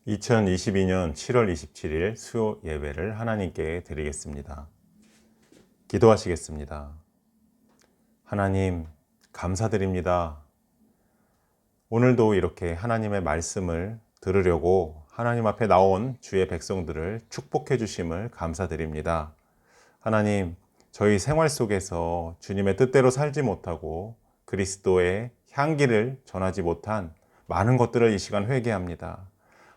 2022년 7월 27일 수요 예배를 하나님께 드리겠습니다. 기도하시겠습니다. 하나님, 감사드립니다. 오늘도 이렇게 하나님의 말씀을 들으려고 하나님 앞에 나온 주의 백성들을 축복해 주심을 감사드립니다. 하나님, 저희 생활 속에서 주님의 뜻대로 살지 못하고 그리스도의 향기를 전하지 못한 많은 것들을 이 시간 회개합니다.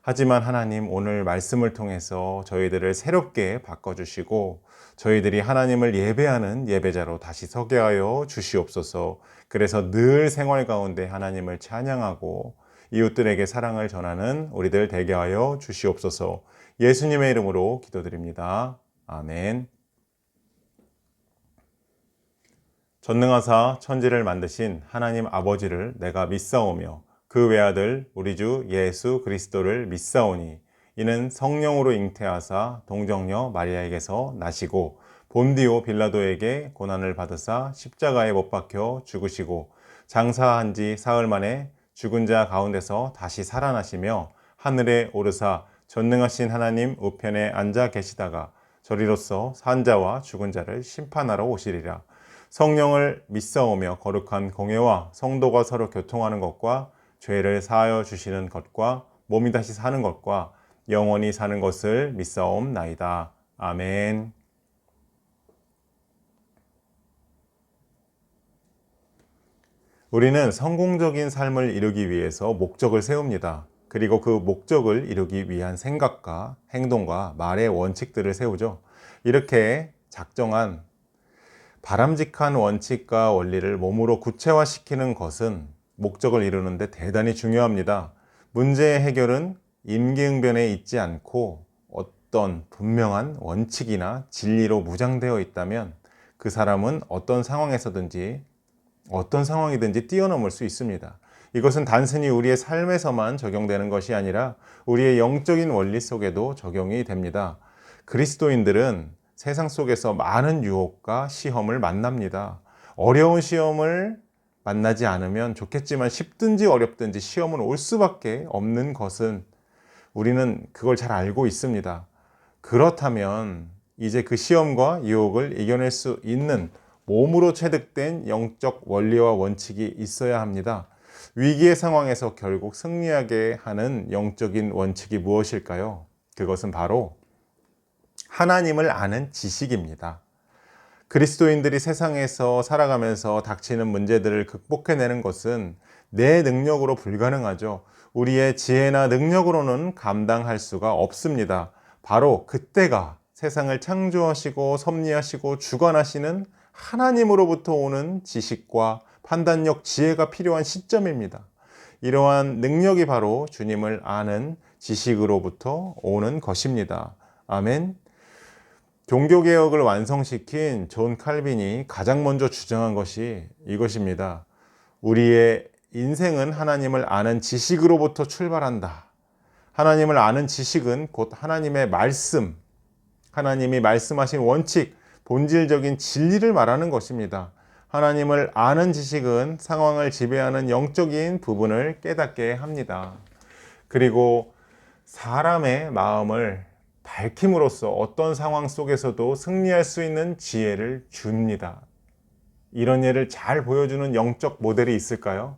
하지만 하나님, 오늘 말씀을 통해서 저희들을 새롭게 바꿔주시고 저희들이 하나님을 예배하는 예배자로 다시 서게 하여 주시옵소서. 그래서 늘 생활 가운데 하나님을 찬양하고 이웃들에게 사랑을 전하는 우리들 되게 하여 주시옵소서. 예수님의 이름으로 기도드립니다. 아멘. 전능하사 천지를 만드신 하나님 아버지를 내가 믿사오며 그 외아들 우리 주 예수 그리스도를 믿사오니 이는 성령으로 잉태하사 동정녀 마리아에게서 나시고 본디오 빌라도에게 고난을 받으사 십자가에 못 박혀 죽으시고 장사한 지 사흘 만에 죽은 자 가운데서 다시 살아나시며 하늘에 오르사 전능하신 하나님 우편에 앉아 계시다가 저리로서 산 자와 죽은 자를 심판하러 오시리라. 성령을 믿사오며 거룩한 공예와 성도가 서로 교통하는 것과 죄를 사하여 주시는 것과 몸이 다시 사는 것과 영원히 사는 것을 믿사옵나이다. 아멘. 우리는 성공적인 삶을 이루기 위해서 목적을 세웁니다. 그리고 그 목적을 이루기 위한 생각과 행동과 말의 원칙들을 세우죠. 이렇게 작정한 바람직한 원칙과 원리를 몸으로 구체화시키는 것은 목적을 이루는데 대단히 중요합니다. 문제의 해결은 임기응변에 있지 않고 어떤 분명한 원칙이나 진리로 무장되어 있다면 그 사람은 어떤 상황이든지 뛰어넘을 수 있습니다. 이것은 단순히 우리의 삶에서만 적용되는 것이 아니라 우리의 영적인 원리 속에도 적용이 됩니다. 그리스도인들은 세상 속에서 많은 유혹과 시험을 만납니다. 어려운 시험을 만나지 않으면 좋겠지만 쉽든지 어렵든지 시험은 올 수밖에 없는 것은 우리는 그걸 잘 알고 있습니다. 그렇다면 이제 그 시험과 유혹을 이겨낼 수 있는 몸으로 체득된 영적 원리와 원칙이 있어야 합니다. 위기의 상황에서 결국 승리하게 하는 영적인 원칙이 무엇일까요? 그것은 바로 하나님을 아는 지식입니다. 그리스도인들이 세상에서 살아가면서 닥치는 문제들을 극복해내는 것은 내 능력으로 불가능하죠. 우리의 지혜나 능력으로는 감당할 수가 없습니다. 바로 그때가 세상을 창조하시고 섭리하시고 주관하시는 하나님으로부터 오는 지식과 판단력, 지혜가 필요한 시점입니다. 이러한 능력이 바로 주님을 아는 지식으로부터 오는 것입니다. 아멘. 종교개혁을 완성시킨 존 칼빈이 가장 먼저 주장한 것이 이것입니다. 우리의 인생은 하나님을 아는 지식으로부터 출발한다. 하나님을 아는 지식은 곧 하나님의 말씀, 하나님이 말씀하신 원칙, 본질적인 진리를 말하는 것입니다. 하나님을 아는 지식은 상황을 지배하는 영적인 부분을 깨닫게 합니다. 그리고 사람의 마음을 밝힘으로써 어떤 상황 속에서도 승리할 수 있는 지혜를 줍니다. 이런 예를 잘 보여주는 영적 모델이 있을까요?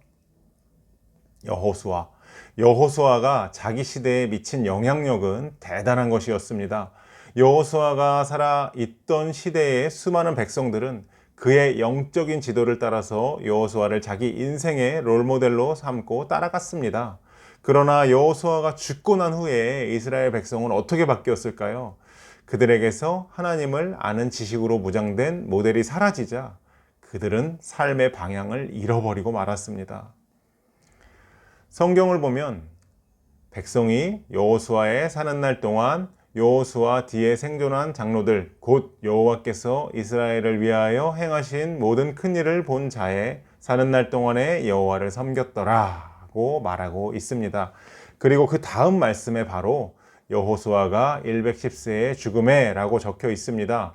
여호수아. 여호수아가 자기 시대에 미친 영향력은 대단한 것이었습니다. 여호수아가 살아있던 시대의 수많은 백성들은 그의 영적인 지도를 따라서 여호수아를 자기 인생의 롤모델로 삼고 따라갔습니다. 그러나 여호수아가 죽고 난 후에 이스라엘 백성은 어떻게 바뀌었을까요? 그들에게서 하나님을 아는 지식으로 무장된 모델이 사라지자 그들은 삶의 방향을 잃어버리고 말았습니다. 성경을 보면 백성이 여호수아에 사는 날 동안 여호수아 뒤에 생존한 장로들, 곧 여호와께서 이스라엘을 위하여 행하신 모든 큰 일을 본 자에 사는 날 동안에 여호와를 섬겼더라 고 말하고 있습니다. 그리고 그 다음 말씀에 바로 여호수아가 110세의 죽음에 라고 적혀 있습니다.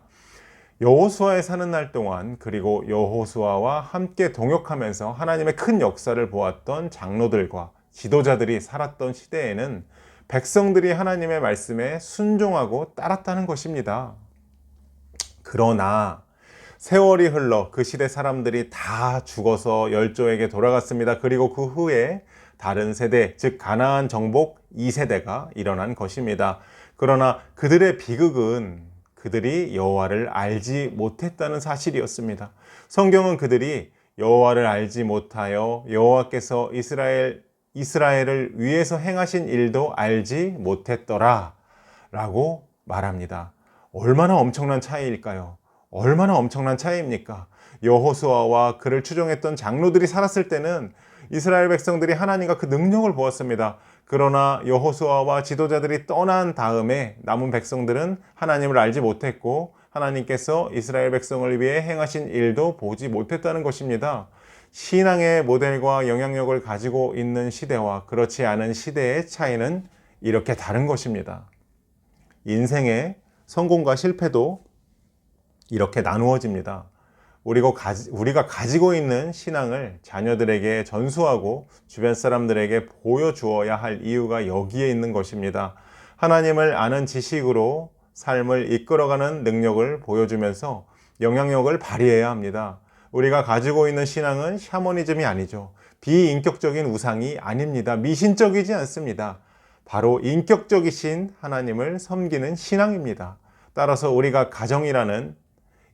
여호수아에 사는 날 동안 그리고 여호수아와 함께 동역하면서 하나님의 큰 역사를 보았던 장로들과 지도자들이 살았던 시대에는 백성들이 하나님의 말씀에 순종하고 따랐다는 것입니다. 그러나 세월이 흘러 그 시대 사람들이 다 죽어서 열조에게 돌아갔습니다. 그리고 그 후에 다른 세대, 즉 가나안 정복 2세대가 일어난 것입니다. 그러나 그들의 비극은 그들이 여호와를 알지 못했다는 사실이었습니다. 성경은 그들이 여호와를 알지 못하여 여호와께서 이스라엘을 위해서 행하신 일도 알지 못했더라 라고 말합니다. 얼마나 엄청난 차이일까요? 얼마나 엄청난 차이입니까? 여호수아와 그를 추종했던 장로들이 살았을 때는 이스라엘 백성들이 하나님과 그 능력을 보았습니다. 그러나 여호수아와 지도자들이 떠난 다음에 남은 백성들은 하나님을 알지 못했고 하나님께서 이스라엘 백성을 위해 행하신 일도 보지 못했다는 것입니다. 신앙의 모델과 영향력을 가지고 있는 시대와 그렇지 않은 시대의 차이는 이렇게 다른 것입니다. 인생의 성공과 실패도 이렇게 나누어집니다. 우리가 가지고 있는 신앙을 자녀들에게 전수하고 주변 사람들에게 보여주어야 할 이유가 여기에 있는 것입니다. 하나님을 아는 지식으로 삶을 이끌어가는 능력을 보여주면서 영향력을 발휘해야 합니다. 우리가 가지고 있는 신앙은 샤머니즘이 아니죠. 비인격적인 우상이 아닙니다. 미신적이지 않습니다. 바로 인격적이신 하나님을 섬기는 신앙입니다. 따라서 우리가 가정이라는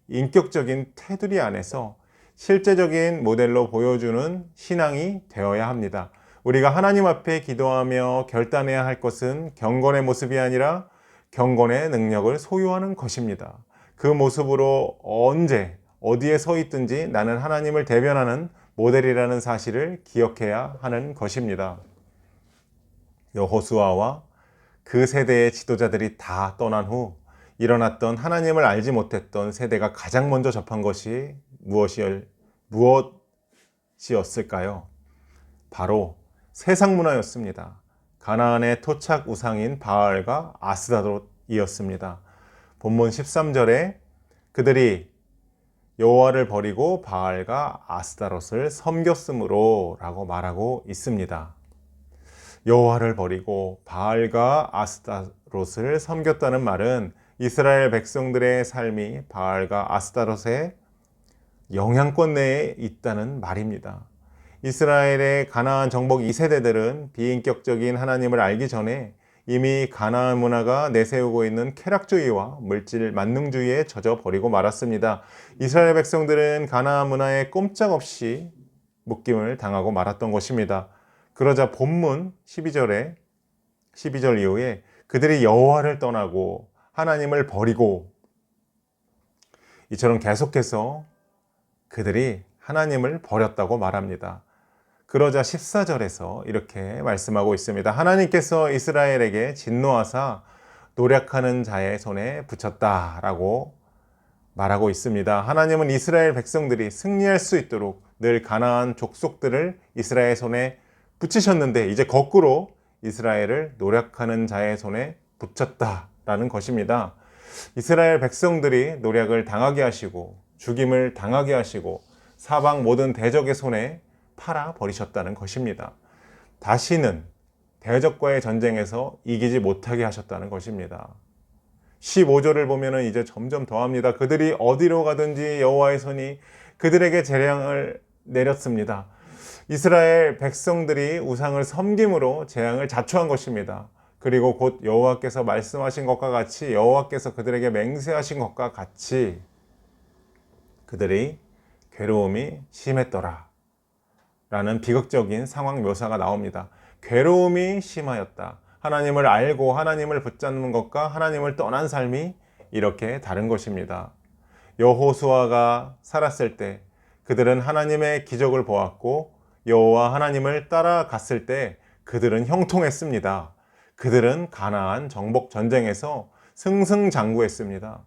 인격적인 테두리 안에서 실제적인 모델로 보여주는 신앙이 되어야 합니다. 우리가 하나님 앞에 기도하며 결단해야 할 것은 경건의 모습이 아니라 경건의 능력을 소유하는 것입니다. 그 모습으로 언제 어디에 서 있든지 나는 하나님을 대변하는 모델이라는 사실을 기억해야 하는 것입니다. 여호수아와 그 세대의 지도자들이 다 떠난 후 일어났던 하나님을 알지 못했던 세대가 가장 먼저 접한 것이 무엇이었을까요? 바로 세상 문화였습니다. 가나안의 토착 우상인 바알과 아스다롯이었습니다. 본문 13절에 그들이 여호와를 버리고 바알과 아스다롯을 섬겼으므로 라고 말하고 있습니다. 여호와를 버리고 바알과 아스다롯을 섬겼다는 말은 이스라엘 백성들의 삶이 바알과 아스타롯의 영향권 내에 있다는 말입니다. 이스라엘의 가나안 정복 2세대들은 비인격적인 하나님을 알기 전에 이미 가나안 문화가 내세우고 있는 쾌락주의와 물질 만능주의에 젖어 버리고 말았습니다. 이스라엘 백성들은 가나안 문화에 꼼짝없이 묶임을 당하고 말았던 것입니다. 그러자 본문 12절 이후에 그들이 여호와를 떠나고 하나님을 버리고 이처럼 계속해서 그들이 하나님을 버렸다고 말합니다. 그러자 14절에서 이렇게 말씀하고 있습니다. 하나님께서 이스라엘에게 진노하사 노력하는 자의 손에 붙였다라고 말하고 있습니다. 하나님은 이스라엘 백성들이 승리할 수 있도록 늘 가나안 족속들을 이스라엘 손에 붙이셨는데 이제 거꾸로 이스라엘을 노력하는 자의 손에 붙였다라는 것입니다. 이스라엘 백성들이 노력을 당하게 하시고 죽임을 당하게 하시고 사방 모든 대적의 손에 팔아 버리셨다는 것입니다. 다시는 대적과의 전쟁에서 이기지 못하게 하셨다는 것입니다. 15절을 보면 이제 점점 더합니다. 그들이 어디로 가든지 여호와의 손이 그들에게 재앙을 내렸습니다. 이스라엘 백성들이 우상을 섬김으로 재앙을 자초한 것입니다. 그리고 곧 여호와께서 말씀하신 것과 같이 여호와께서 그들에게 맹세하신 것과 같이 그들이 괴로움이 심했더라 라는 비극적인 상황 묘사가 나옵니다. 괴로움이 심하였다. 하나님을 알고 하나님을 붙잡는 것과 하나님을 떠난 삶이 이렇게 다른 것입니다. 여호수아가 살았을 때 그들은 하나님의 기적을 보았고 여호와 하나님을 따라갔을 때 그들은 형통했습니다. 그들은 가나안 정복 전쟁에서 승승장구했습니다.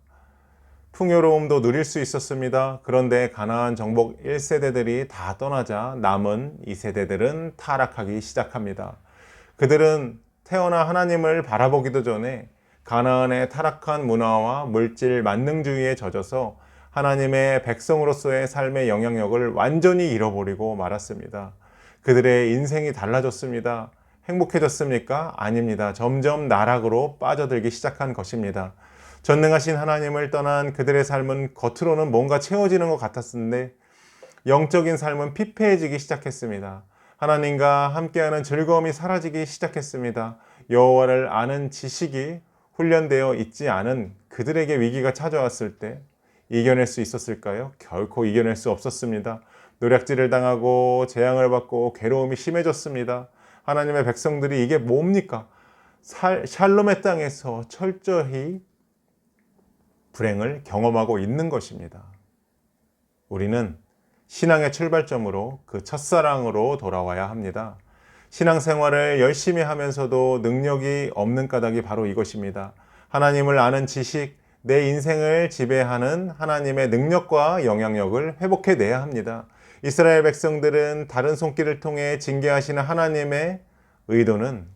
풍요로움도 누릴 수 있었습니다. 그런데 가나안 정복 1세대들이 다 떠나자 남은 2세대들은 타락하기 시작합니다. 그들은 태어나 하나님을 바라보기도 전에 가나안의 타락한 문화와 물질 만능주의에 젖어서 하나님의 백성으로서의 삶의 영향력을 완전히 잃어버리고 말았습니다. 그들의 인생이 달라졌습니다. 행복해졌습니까? 아닙니다. 점점 나락으로 빠져들기 시작한 것입니다. 전능하신 하나님을 떠난 그들의 삶은 겉으로는 뭔가 채워지는 것 같았는데 영적인 삶은 피폐해지기 시작했습니다. 하나님과 함께하는 즐거움이 사라지기 시작했습니다. 여호와를 아는 지식이 훈련되어 있지 않은 그들에게 위기가 찾아왔을 때 이겨낼 수 있었을까요? 결코 이겨낼 수 없었습니다. 노략질을 당하고 재앙을 받고 괴로움이 심해졌습니다. 하나님의 백성들이 이게 뭡니까? 샬롬의 땅에서 철저히 불행을 경험하고 있는 것입니다. 우리는 신앙의 출발점으로 그 첫사랑으로 돌아와야 합니다. 신앙생활을 열심히 하면서도 능력이 없는 까닭이 바로 이것입니다. 하나님을 아는 지식, 내 인생을 지배하는 하나님의 능력과 영향력을 회복해내야 합니다. 이스라엘 백성들은 다른 손길을 통해 징계하시는 하나님의 의도는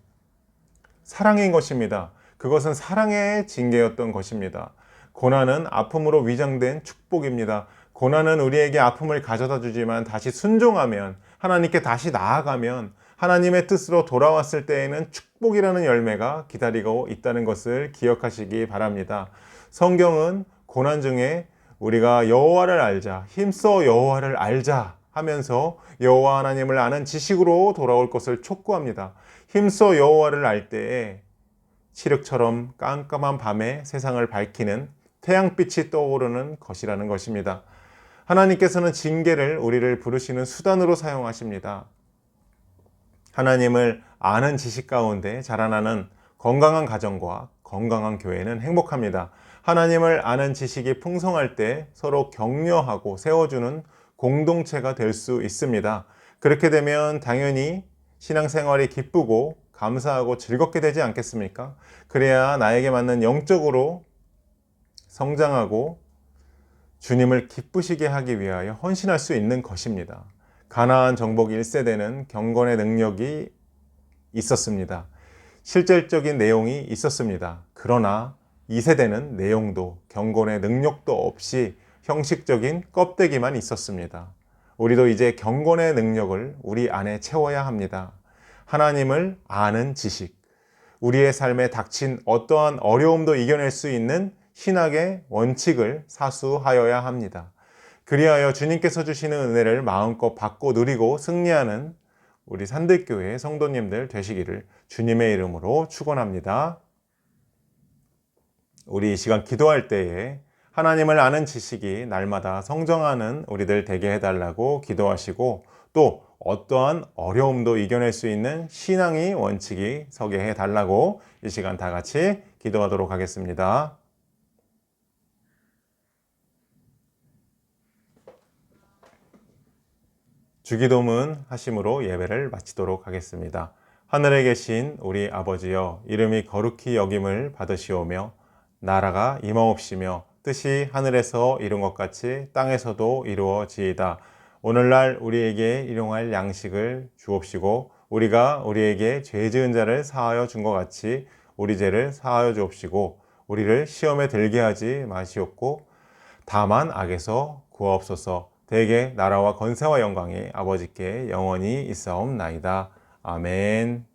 사랑인 것입니다. 그것은 사랑의 징계였던 것입니다. 고난은 아픔으로 위장된 축복입니다. 고난은 우리에게 아픔을 가져다 주지만 다시 순종하면, 하나님께 다시 나아가면 하나님의 뜻으로 돌아왔을 때에는 축복이라는 열매가 기다리고 있다는 것을 기억하시기 바랍니다. 성경은 고난 중에 우리가 여호와를 알자, 힘써 여호와를 알자 하면서 여호와 하나님을 아는 지식으로 돌아올 것을 촉구합니다. 힘써 여호와를 알 때에 칠흑처럼 깜깜한 밤에 세상을 밝히는 태양빛이 떠오르는 것이라는 것입니다. 하나님께서는 징계를 우리를 부르시는 수단으로 사용하십니다. 하나님을 아는 지식 가운데 자라나는 건강한 가정과 건강한 교회는 행복합니다. 하나님을 아는 지식이 풍성할 때 서로 격려하고 세워주는 공동체가 될 수 있습니다. 그렇게 되면 당연히 신앙생활이 기쁘고 감사하고 즐겁게 되지 않겠습니까? 그래야 나에게 맞는 영적으로 성장하고 주님을 기쁘시게 하기 위하여 헌신할 수 있는 것입니다. 가나안 정복 1세대는 경건의 능력이 있었습니다. 실질적인 내용이 있었습니다. 그러나 2세대는 내용도 경건의 능력도 없이 형식적인 껍데기만 있었습니다. 우리도 이제 경건의 능력을 우리 안에 채워야 합니다. 하나님을 아는 지식, 우리의 삶에 닥친 어떠한 어려움도 이겨낼 수 있는 신학의 원칙을 사수하여야 합니다. 그리하여 주님께서 주시는 은혜를 마음껏 받고 누리고 승리하는 우리 산들교회 성도님들 되시기를 주님의 이름으로 축원합니다. 우리 이 시간 기도할 때에 하나님을 아는 지식이 날마다 성장하는 우리들 되게 해달라고 기도하시고, 또 어떠한 어려움도 이겨낼 수 있는 신앙의 원칙이 서게 해달라고 이 시간 다 같이 기도하도록 하겠습니다. 주기도문 하심으로 예배를 마치도록 하겠습니다. 하늘에 계신 우리 아버지여, 이름이 거룩히 여김을 받으시오며 나라가 임하옵시며 뜻이 하늘에서 이룬 것 같이 땅에서도 이루어지이다. 오늘날 우리에게 일용할 양식을 주옵시고, 우리가 우리에게 죄 지은 자를 사하여 준 것 같이 우리 죄를 사하여 주옵시고, 우리를 시험에 들게 하지 마시옵고 다만 악에서 구하옵소서. 대개 나라와 권세와 영광이 아버지께 영원히 있사옵나이다. 아멘.